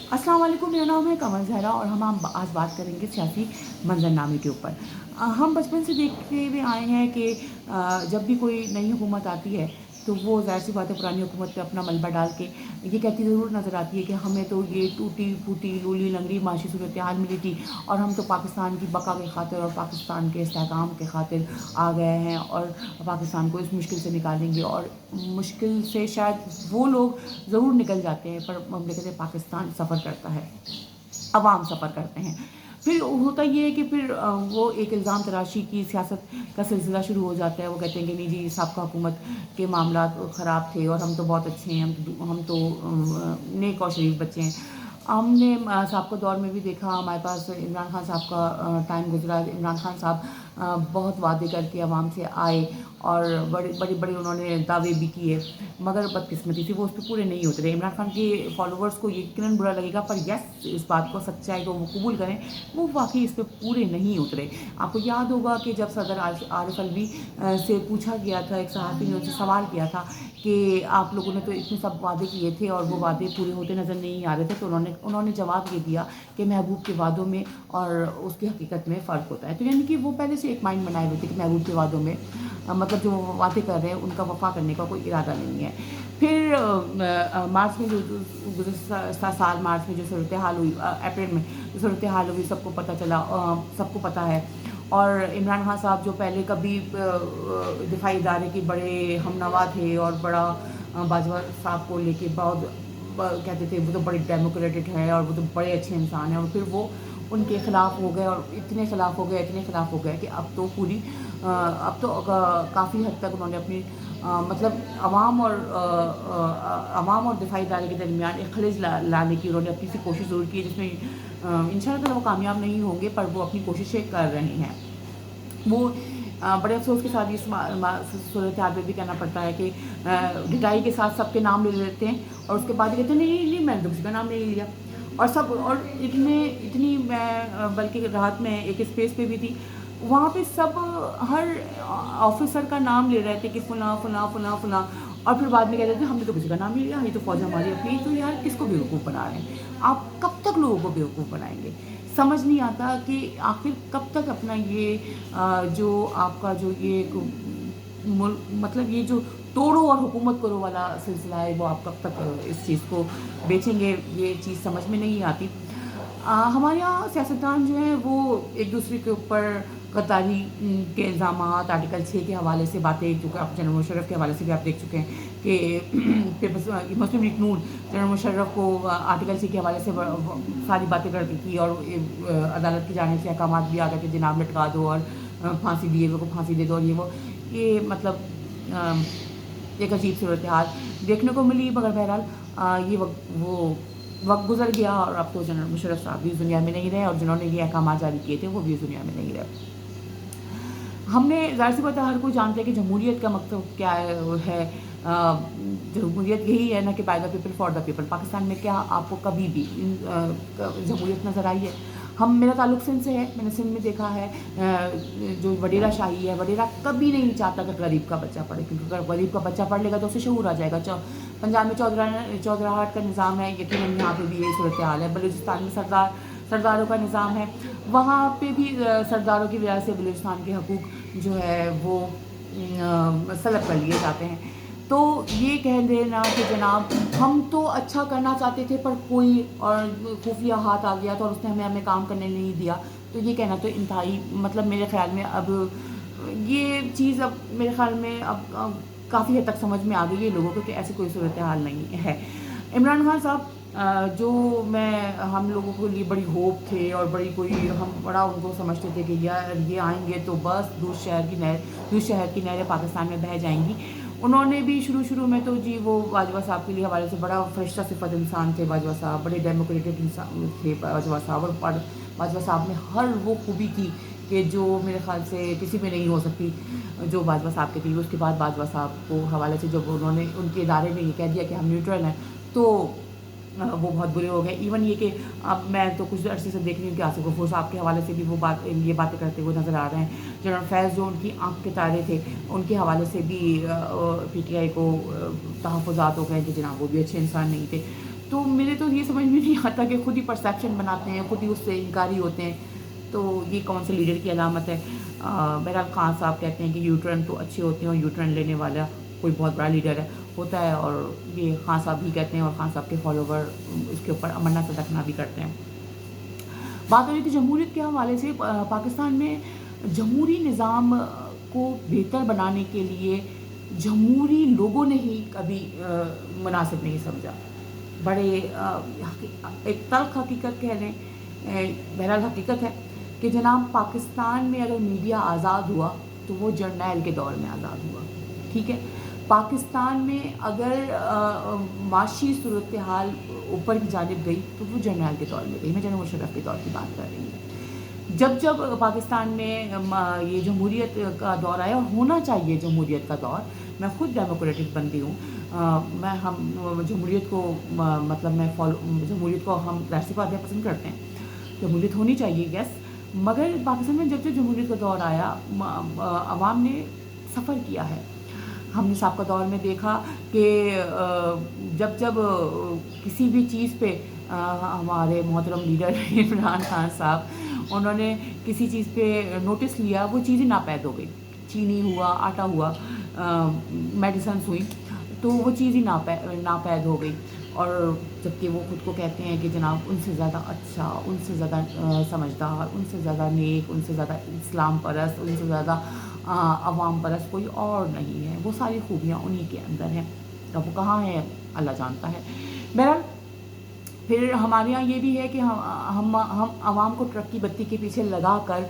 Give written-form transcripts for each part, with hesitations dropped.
अस्सलाम वालेकुम, मेरा नाम है कमल ज़हरा और हम आज बात करेंगे सियासी मंजरनामे के ऊपर। हम बचपन से देखते हुए आए हैं कि जब भी कोई नई हुकूमत आती है तो वो ज़ाहिर-सी बात है पुरानी हुकूमत पे अपना मलबा डाल के ये कहती ज़रूर नज़र आती है कि हमें तो ये टूटी-फूटी, लूली-लंगड़ी माशी सूरत-ए-हाल मिली थी और हम तो पाकिस्तान की बका की खातिर और पाकिस्तान के इस्तेहकाम के खातिर आ गए हैं और पाकिस्तान को इस मुश्किल से निकालेंगे। और मुश्किल से शायद वो लोग ज़रूर निकल जाते हैं पर ममलिकत पाकिस्तान सफ़र करता है, अवाम सफ़र करते हैं। फिर होता ये है कि फिर वो एक इल्ज़ाम तराशी की सियासत का सिलसिला शुरू हो जाता है। वो कहते हैं कि नहीं जी साबका हुकूमत के मामलात ख़राब थे और हम तो बहुत अच्छे हैं, हम तो नेक और शरीफ बच्चे हैं। हमने साबका दौर में भी देखा, हमारे पास इमरान खान साहब का टाइम गुज़रा। इमरान खान साहब बहुत वादे करके आवाम से आए और बड़े उन्होंने दावे भी किए, मगर बदकिस्मती से वो उस पे पूरे नहीं होते रहे। इमरान खान के फॉलोअर्स को यकीनन बुरा लगेगा, पर यस इस बात को, सच्चाई को वो कबूल करें, वो वाक़ई इस पे पूरे नहीं उतरे। आपको याद होगा कि जब सदर आरिफ अलवी से पूछा गया था, एक सहाफ़ी ने उनसे सवाल किया था कि आप लोगों ने तो इतने सब वादे किए थे और वो वादे पूरे होते नज़र नहीं आ रहे थे, तो उन्होंने जवाब ये दिया कि महबूब के वादों में और उसकी हकीकत में फ़र्क होता है। तो यानी कि वो पहले से एक माइंड बनाए हुए थे कि महबूब के वादों में मतलब जो वादे कर रहे हैं उनका वफ़ा करने का कोई इरादा नहीं है। फिर मार्च में जो गुज़श्ता साल मार्च में जो सूरत हाल हुई, अप्रैल में जो सूरत हाल हुई सबको पता चला, सबको पता है। और इमरान खान साहब जो पहले कभी दिफाई इदारे के बड़े हमनवा थे और बड़ा बाजवा साहब को लेके बहुत कहते थे वो तो बड़े डेमोक्रेटिक हैं और वो तो बड़े अच्छे इंसान हैं, और फिर वो उनके ख़िलाफ़ हो गए और इतने ख़िलाफ़ हो गए कि अब तो काफ़ी हद तक उन्होंने अपनी मतलब अवाम और दिफाई इदारे के दरमियान एक खलिज लाने की उन्होंने अपनी सी कोशिश ज़रूर की, जिसमें इंशाअल्लाह वो कामयाब नहीं होंगे, पर वो अपनी कोशिशें कर रहे हैं। वो बड़े अफ़सोस के साथ इस सूरत हाल में भी कहना पड़ता है कि ढिठाई के साथ सबके नाम ले लेते हैं और उसके बाद कहते हैं नहीं मैंने तो किसी का नाम नहीं लिया। और इतनी मैं बल्कि राहत में एक स्पेस पे भी थी, वहाँ पे सब हर ऑफिसर का नाम ले रहे थे कि फ़लाँ फ़लाँ फ़लाँ फ़लाँ, और फिर बाद में कहते थे हमने तो किसी का नाम नहीं लिया, ये तो फ़ौज हमारी अपनी। तो यार किसको बेवकूफ़ बना रहे हैं आप? कब तक लोगों को बेवकूफ़ बनाएंगे? समझ नहीं आता कि आखिर कब तक अपना ये जो आपका जो ये मतलब ये जो तोड़ो और हुकूमत करो वाला सिलसिला है, वो आप कब तक इस चीज़ को बेचेंगे? ये चीज़ समझ में नहीं आती। हमारे यहाँ सियासतदान जो हैं वो एक दूसरे के ऊपर गद्दारी के इल्ज़ामात, आर्टिकल 6 के हवाले से बातें, जो कि आप जनरल मुशर्रफ के हवाले से भी आप देख चुके हैं कि मुस्लिम लीग नून जनरल मुशर्रफ को आर्टिकल 6 के हवाले से सारी बातें करती थी और अदालत की जानिब से अहकामात भी आ गए थे, जनाब लटका दो और फांसी दिए हुए को फांसी दे दो, और ये मतलब एक अजीब सूरत हाल देखने को मिली। मगर बहरहाल ये वक्त गुजर गया और अब तो जनरल मुशर्रफ साहब भी इस दुनिया में नहीं रहे और जिन्होंने ये अहकाम जारी किए थे वो भी इस दुनिया में नहीं रहे। हमने ज़ाहिर सी बात है हर कोई जानता है कि जमहूरियत का मकसद क्या है। जमहूरियत यही है ना कि by the people for the people. Pakistan में क्या आपको कभी भी जमहूरियत नज़र आई है? मेरा ताल्लुक़ सिंध से है, मैंने सिंध में देखा है जो वडेरा शाही है, वडेरा कभी नहीं चाहता कि गरीब का बच्चा पढ़े, क्योंकि अगर गरीब का बच्चा पढ़ लेगा तो उसे शऊर आ जाएगा। पंजाब में चौधराहट का निज़ाम है, यकीनन यहाँ पे भी यही सूरत हाल है। बलूचिस्तान में सरदारों का निज़ाम है, वहाँ पे भी सरदारों की वजह से बलूचिस्तान के हकूक़ जो है वो सलब कर लिए जाते हैं। तो ये कह देना कि जनाब हम तो अच्छा करना चाहते थे पर कोई और खुफिया हाथ आ गया था और उसने हमें काम करने नहीं दिया, तो ये कहना तो इंतहाई मतलब मेरे ख़्याल में अब ये चीज़ अब मेरे ख़्याल में अब काफ़ी हद तक समझ में आ गई है लोगों को कि ऐसी कोई सूरत हाल नहीं है। इमरान खान साहब जो हम लोगों के लिए बड़ी होप थे और हम बड़ा उनको समझते थे कि यार ये आएंगे तो बस दूर शहर की नहरें पाकिस्तान में बह जाएंगी। उन्होंने भी शुरू में तो जी वो बाजवा साहब के लिए हवाले से बड़ा फरिश्ता सिफत इंसान थे। बाजवा साहब बड़े डेमोक्रेटिक इंसान थे बाजवा साहब, और बाजवा साहब में हर वो खूबी थी कि जो मेरे ख़्याल से किसी में नहीं हो सकती जो बाजवा साहब की थी। उसके बाद बाजवा साहब को हवाले से जब उनके इदारे ने ये कह दिया कि हम न्यूट्रल हैं, तो वो बहुत बुरे हो गए। इवन ये कि अब मैं तो कुछ अरसे से देख रही हूँ कि आसिफ गफूर साहब के हवाले से भी ये बातें करते हुए नज़र आ रहे हैं। जनरल फैज़ जो उनकी आँख के तारे थे, उनके हवाले से भी PTI को तहफ़्फ़ुज़ात हो गए कि जनाब वो भी अच्छे इंसान नहीं थे। تو میرے تو یہ سمجھ میں نہیں آتا کہ خود ہی پرسیپشن بناتے ہیں، خود ہی اس سے انکاری ہوتے ہیں، تو یہ کون سے لیڈر کی علامت ہے؟ بہرحال خان صاحب کہتے ہیں کہ یوٹرن تو اچھے ہوتے ہیں اور یوٹرن لینے والا کوئی بہت بڑا لیڈر ہے ہوتا ہے، اور یہ خان صاحب بھی کہتے ہیں اور خان صاحب کے فالوور اس کے اوپر امرنا صدقنا بھی کرتے ہیں۔ بات ہو رہی تھی جمہوریت کے حوالے سے، پاکستان میں جمہوری نظام کو بہتر بنانے کے لیے جمہوری لوگوں نے ہی کبھی مناسب نہیں سمجھا۔ بڑے ایک تلخ حقیقت کہہ لیں، بہرحال حقیقت ہے کہ جناب پاکستان میں اگر میڈیا آزاد ہوا تو وہ جرنیل کے دور میں آزاد ہوا، ٹھیک ہے۔ پاکستان میں اگر معاشی صورتحال اوپر کی جانب گئی تو وہ جرنیل کے دور میں گئی، میں جنرل مشرف کے دور کی بات کر رہی ہوں۔ جب پاکستان میں یہ جمہوریت کا دور آیا، اور ہونا چاہیے جمہوریت کا دور، میں خود ڈیموکریٹک بندی ہوں، میں ہم جمہوریت کو مطلب میں جمہوریت کو ہم راشٹری پارٹیاں پسند کرتے ہیں، جمہوریت ہونی چاہیے یس، مگر پاکستان میں جب جمہوریت کا دور آیا عوام نے سفر کیا ہے۔ ہم نے سابقہ دور میں دیکھا کہ جب کسی بھی چیز پہ ہمارے محترم لیڈر عمران خان صاحب انہوں نے کسی چیز پہ نوٹس لیا، وہ چیزیں ناپید ہو گئی، چینی ہوا، آٹا ہوا، میڈیسنس ہوئی، تو وہ چیز ہی ناپید ہو گئی، اور جبکہ وہ خود کو کہتے ہیں کہ جناب ان سے زیادہ اچھا، ان سے زیادہ سمجھدار، ان سے زیادہ نیک، ان سے زیادہ اسلام پرست، ان سے زیادہ عوام پرست کوئی اور نہیں ہے، وہ ساری خوبیاں انہی کے اندر ہیں، اب وہ کہاں ہے اللہ جانتا ہے۔ بہرحال پھر ہمارے یہاں یہ بھی ہے کہ ہم عوام کو ٹرک کی بتی کے پیچھے لگا کر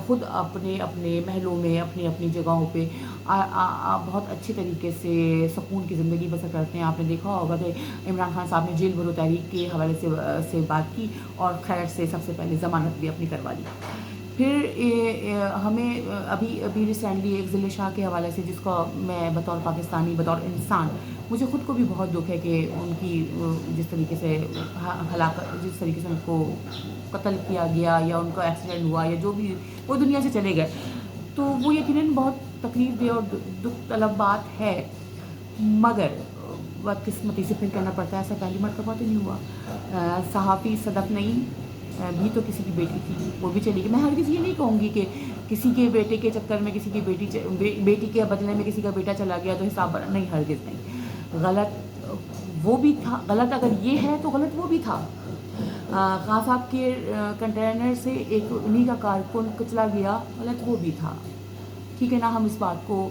خود اپنے اپنے محلوں میں اپنی اپنی جگہوں پہ بہت اچھے طریقے سے سکون کی زندگی بسر کرتے ہیں۔ آپ نے دیکھا ہوگا کہ عمران خان صاحب نے جیل بھرو تحریک کے حوالے سے بات کی اور خیر سے سب سے پہلے ضمانت بھی اپنی کروا لی۔ پھر ہمیں ابھی ریسنٹلی ایک ضلع شاہ کے حوالے سے، جس کو میں بطور پاکستانی، بطور انسان، مجھے خود کو بھی بہت دکھ ہے کہ ان کی جس طریقے سے جس طریقے سے ان کو قتل کیا گیا یا ان کا ایکسیڈنٹ ہوا یا جو بھی، وہ دنیا سے چلے گئے، تو وہ یقیناً بہت تکلیف دہ اور دکھ طلب بات ہے، مگر بدقسمتی سے پھر کہنا پڑتا ہے ایسا پہلی مرتبہ تو نہیں ہوا۔ صحافی صدف نعیم بھی تو کسی کی بیٹی تھی، وہ بھی چلی گئی۔ میں ہرگز یہ نہیں کہوں گی کہ کسی کے بیٹے کے چکر میں کسی کی بیٹی کے بدلے میں کسی کا بیٹا چلا گیا تو حساب نہیں، ہرگز نہیں۔ غلط وہ بھی تھا، غلط اگر یہ ہے تو غلط وہ بھی تھا۔ خان صاحب کے کنٹینر سے ایک انہی کا کارکن کچلا گیا، غلط وہ بھی تھا، ٹھیک ہے نا۔ ہم اس بات کو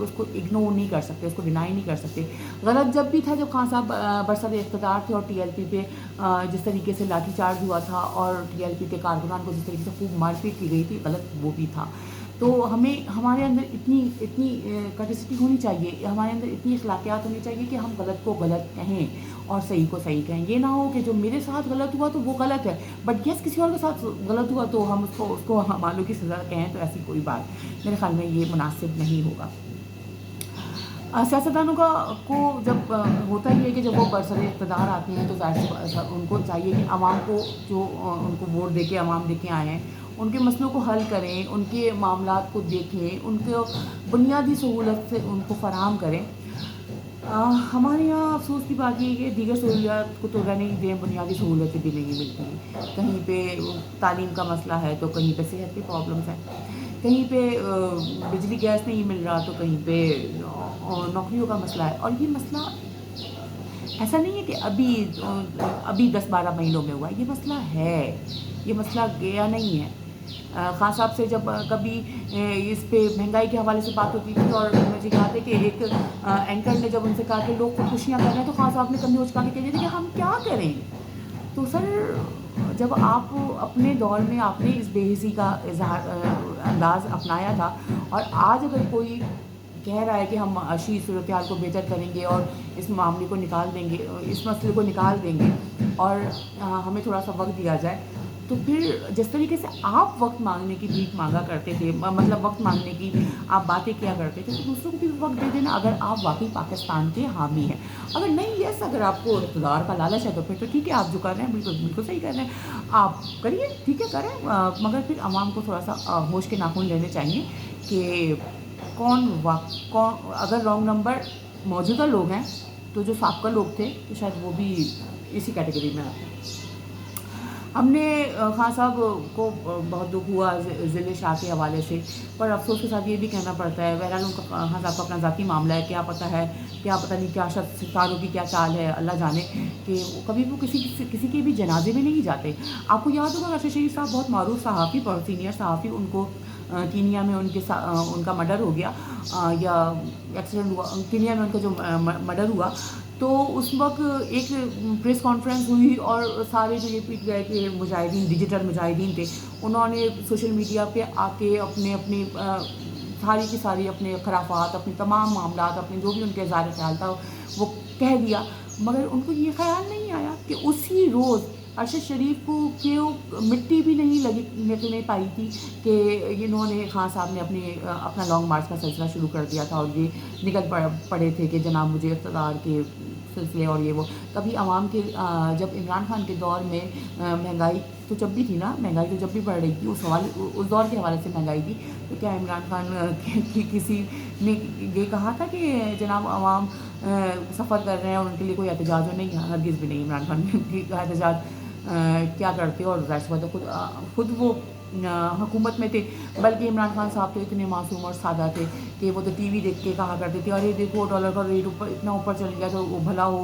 اس کو اگنور نہیں کر سکتے، اس کو ڈینائی نہیں کر سکتے۔ غلط جب بھی تھا جب خان صاحب برسر اقتدار تھے اور ٹی ایل پی پہ جس طریقے سے لاٹھی چارج ہوا تھا اور ٹی ایل پی کے کارکنان کو جس طریقے سے خوب مار پیٹ کی گئی تھی، غلط وہ بھی تھا۔ تو ہمارے اندر اتنی کیپیسٹی ہونی چاہیے، ہمارے اندر اتنی اخلاقیات ہونی چاہیے کہ ہم غلط کو غلط کہیں اور صحیح کو صحیح کہیں۔ یہ نہ ہو کہ جو میرے ساتھ غلط ہوا تو وہ غلط ہے، بٹ یس کسی اور کے ساتھ غلط ہوا تو ہم اس کو مالوں کی سزا کہیں، تو ایسی کوئی بات میرے خیال میں یہ مناسب نہیں ہوگا۔ سیاستدانوں کو جب ہوتا ہی ہے کہ جب وہ برسر اقتدار آتے ہیں تو ظاہر سے ان کو چاہیے کہ عوام کو جو ان کو ووٹ دے کے عوام دے کے آئے ہیں ان کے مسئلوں کو حل کریں، ان کے معاملات کو دیکھیں، ان کو بنیادی سہولت سے ان کو فراہم کریں۔ ہمارے یہاں افسوس کی بات یہ ہے کہ دیگر سہولیات کو تو رہنے ہی دیں، بنیادی سہولتیں بھی نہیں ملتی۔ کہیں پہ تعلیم کا مسئلہ ہے تو کہیں پہ صحت کی پرابلمس ہیں، کہیں پہ بجلی گیس نہیں مل رہا تو کہیں پہ نوکریوں کا مسئلہ ہے، اور یہ مسئلہ ایسا نہیں ہے کہ ابھی 10-12 مہینوں میں ہوا ہے، یہ مسئلہ ہے، یہ مسئلہ گیا نہیں ہے۔ خان صاحب سے جب کبھی اس پہ مہنگائی کے حوالے سے بات ہوتی تھی اور مجھے یاد ہے کہ ایک اینکر نے جب ان سے کہا کہ لوگ خودکشیاں کر رہے ہیں تو خان صاحب نے کندھے اچکا کے کہتے تھے کہ ہم کیا کریں۔ تو سر جب آپ اپنے دور میں آپ نے اس بے حسی کا انداز اپنایا تھا، اور آج اگر کوئی کہہ رہا ہے کہ ہم معاشی صورتحال کو بہتر کریں گے اور اس معاملے کو نکال دیں گے، اس مسئلے کو نکال دیں گے اور ہمیں تھوڑا سا وقت دیا جائے، تو پھر جس طریقے سے آپ وقت مانگنے کی بھیک مانگا کرتے تھے، مطلب وقت مانگنے کی آپ باتیں کیا کرتے تھے، تو دوسروں کو بھی وقت دے دینا اگر آپ واقعی پاکستان کے حامی ہیں۔ اگر نہیں، یس اگر آپ کو اقتدار کا لالچ ہے تو پھر تو ٹھیک ہے، آپ جو کر رہے ہیں بالکل صحیح کر رہے ہیں، آپ کریے، ٹھیک ہے کریں، مگر پھر عوام کو تھوڑا سا ہوش کے ناخن لینے چاہیے کہ کون اگر رانگ نمبر موجودہ لوگ ہیں تو جو سابقہ لوگ تھے تو شاید وہ بھی इसी कैटेगरी में आते हैं। हमने खान साहब को बहुत दुख हुआ ज़िले शाह के हवाले से, पर अफ़सोस के साथ ये भी कहना पड़ता है, बहरहाल उनका खान साहब का अपना ज़ाती मामला है, क्या पता है, क्या पता नहीं क्या सितारों की क्या चाल है, अल्लाह जाने, कि कभी वो किसी के भी जनाजे में नहीं जाते। आपको याद होगा अरशद शरीफ साहब बहुत मारूफ सहाफ़ी, बहुत सीनियर सहाफ़ी, उनको कीनिया में उनका मर्डर हो गया, या एक्सीडेंट हुआ, कीनिया में उनका जो मर्डर हुआ, तो उस वक्त एक प्रेस कॉन्फ्रेंस हुई और सारे जो ये पीट गए कि मुजाहिदीन, डिजिटल मुजाहिदीन थे, उन्होंने सोशल मीडिया पे आके अपनी सारी की सारी अपने खराफात, अपने तमाम मामलात, अपने जो भी उनके ज़ाहिर ख्याल था वो कह दिया। मगर उनको ये ख्याल नहीं आया कि उसी रोज़ अरशद शरीफ को क्यों मिट्टी भी नहीं लगने पाई थी कि इन्होंने खान साहब ने अपना लॉन्ग मार्च का सिलसिला शुरू कर दिया था, और ये निकल पड़े थे कि जनाब मुझे इक़्तिदार के सिलसिले और ये वो। कभी आवाम के जब इमरान खान के दौर में महंगाई तो जब भी थी ना, महंगाई तो जब भी बढ़ रही थी, उस दौर के हवाले से महंगाई थी, तो क्या इमरान खान किसी ने ये कहा था कि जनाब आवाम सफ़र कर रहे हैं और उनके लिए कोई एहतजाज हो? नहीं, हरगिज़ भी नहीं। इमरान खान का एहतजाज क्या करते, और ज़ाहिर सी बात है खुद वो हुकूमत में थे, बल्कि इमरान खान साहब तो इतने मासूम और सादा थे कि वो तो टीवी देख के कहा करते थे, अरे देखो डॉलर का रेट इतना ऊपर चल गया, तो वो भला हो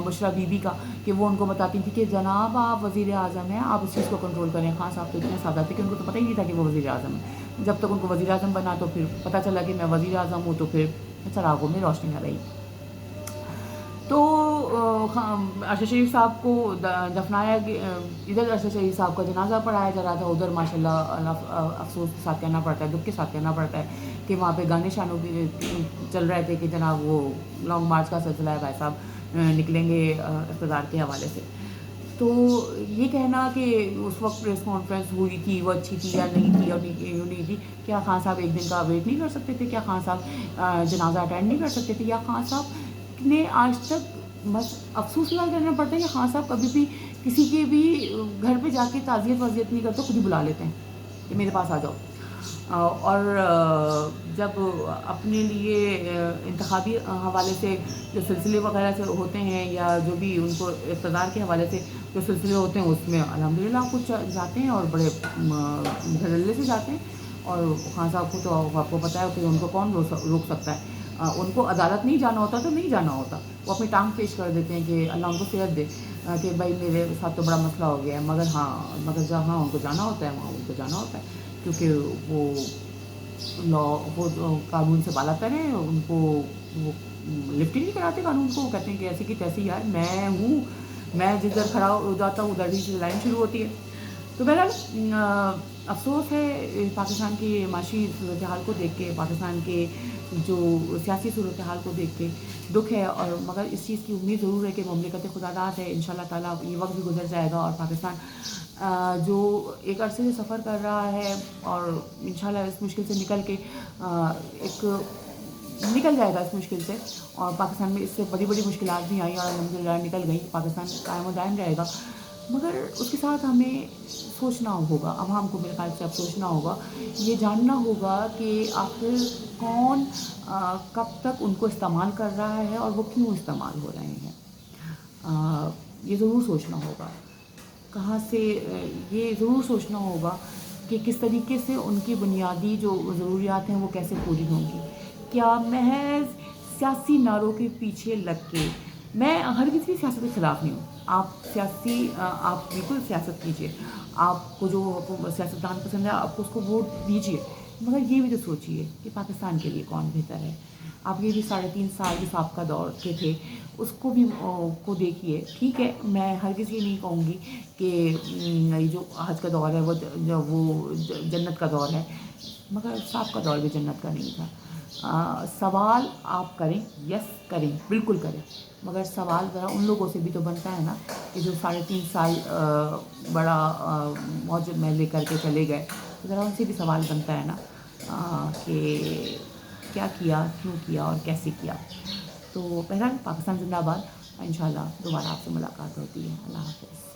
बुशरा बीबी का, कि वो उनको बताती थी कि जनाब आप वज़ीर आज़म हैं, आप इस चीज़ को कंट्रोल करें। खान साहब तो इतने सादा थे कि उनको तो पता ही नहीं था कि वो वज़ीर आज़म है। जब तक उनको वज़ीर आज़म बना, तो फिर पता चला कि मैं वज़ीर आज़म हूँ, तो फिर चरागों में रोशनी आ रही। तो अरशद शरीफ साहब को दफनाया, इधर अरशद शरीफ साहब का जनाजा पढ़ाया जा रहा था, उधर माशाल्लाह अफसोस के साथ कहना पड़ता है, दुख के साथ कहना पड़ता है कि वहाँ पे गाने शानों भी चल रहे थे कि जनाब वो लॉन्ग मार्च का सिलसिला है, भाई साहब निकलेंगे इक़्तिदार के हवाले से। तो ये कहना कि उस वक्त प्रेस कॉन्फ्रेंस हुई थी, वो अच्छी थी या नहीं थी, और नहीं थी, क्या खान साहब एक दिन का वेट नहीं कर सकते थे? क्या खान साहब जनाजा अटेंड नहीं कर सकते थे? या खान साहब ने आज तक, बस अफसोस करना पड़ता है कि खान साहब कभी भी किसी के भी घर पे जाके ताज़ियत वाज़ियत नहीं करते, खुद ही बुला लेते हैं कि मेरे पास आ जाओ। और जब अपने लिए इंतखाबी हवाले से जो सिलसिले वगैरह से होते हैं, या जो भी उनको इक़्तिदार के हवाले से जो सिलसिले होते हैं, उसमें अल्हम्दुलिल्लाह कुछ जाते हैं और बड़े धड़ल्ले से जाते हैं। और खान साहब को तो आपको पता है कि उनको कौन रोक सकता है। उनको अदालत नहीं जाना होता तो नहीं जाना होता, वो अपनी टांग पेश कर देते हैं कि अल्लाह उनको सेहत दे, कि भाई मेरे साथ तो बड़ा मसला हो गया है। मगर जहाँ उनको जाना होता है वहाँ उनको जाना होता है, क्योंकि वो कानून से बालातर हैं, उनको वो लिफ्ट ही नहीं कराते कानून को। वो कहते हैं कि ऐसी की तैसी यार मैं हूँ, मैं जिधर खड़ा हो जाता हूँ उधर ही लाइन शुरू होती है। तो बहरहाल अफ़सोस है पाकिस्तान की माशी सूरत हाल को देख के, पाकिस्तान के जो सियासी सूरत हाल को देख के दुख है, और मगर इस चीज़ की उम्मीद ज़रूर है कि मुमलिकत खुदादाद है, इंशाल्लाह ताला ये वक्त भी गुजर जाएगा और पाकिस्तान जो एक अरसे से सफ़र कर रहा है, और इंशाल्लाह इस मुश्किल से निकल के निकल जाएगा इस मुश्किल से। और पाकिस्तान में इससे बड़ी बड़ी मुश्किलात भी आई और अल्हम्दुलिल्लाह निकल गई, पाकिस्तान कायम व दायम रहेगा। मगर उसके साथ हमें सोचना होगा, अवाम को मेरे ख्याल से अब सोचना होगा, ये जानना होगा कि आखिर कौन कब तक उनको इस्तेमाल कर रहा है और वो क्यों इस्तेमाल हो रहे हैं। ये ज़रूर सोचना होगा, कहाँ से ये ज़रूर सोचना होगा कि किस तरीके से उनकी बुनियादी जो ज़रूरियात हैं वो कैसे पूरी होंगी। क्या महज सियासी नारों के पीछे लग के, मैं हर किसी सियासत के ख़िलाफ़ नहीं हूँ, आप बिल्कुल सियासत कीजिए, आपको जो सियासतदान पसंद है आप उसको वोट दीजिए, मगर ये भी तो सोचिए कि पाकिस्तान के लिए कौन बेहतर है। आप ये भी 3.5 साल जो साबका दौर के थे उसको भी को देखिए। ठीक है, मैं हर किसी ये नहीं कहूँगी कि ये जो आज का दौर है वो जन्नत का दौर है, मगर साबका दौर भी जन्नत का नहीं था। सवाल आप करें, यस करें, बिल्कुल करें, मगर सवाल ज़रा उन लोगों से भी तो बनता है ना कि जो 3.5 साल बड़ा मौज में लेकर के चले गए, तो ज़रा उनसे भी सवाल बनता है ना कि क्या किया, क्यों किया और कैसे किया। तो बहरहाल पाकिस्तान ज़िंदाबाद। इंशाल्लाह दोबारा आपसे मुलाकात होती है। अल्लाह हाफ़िज़।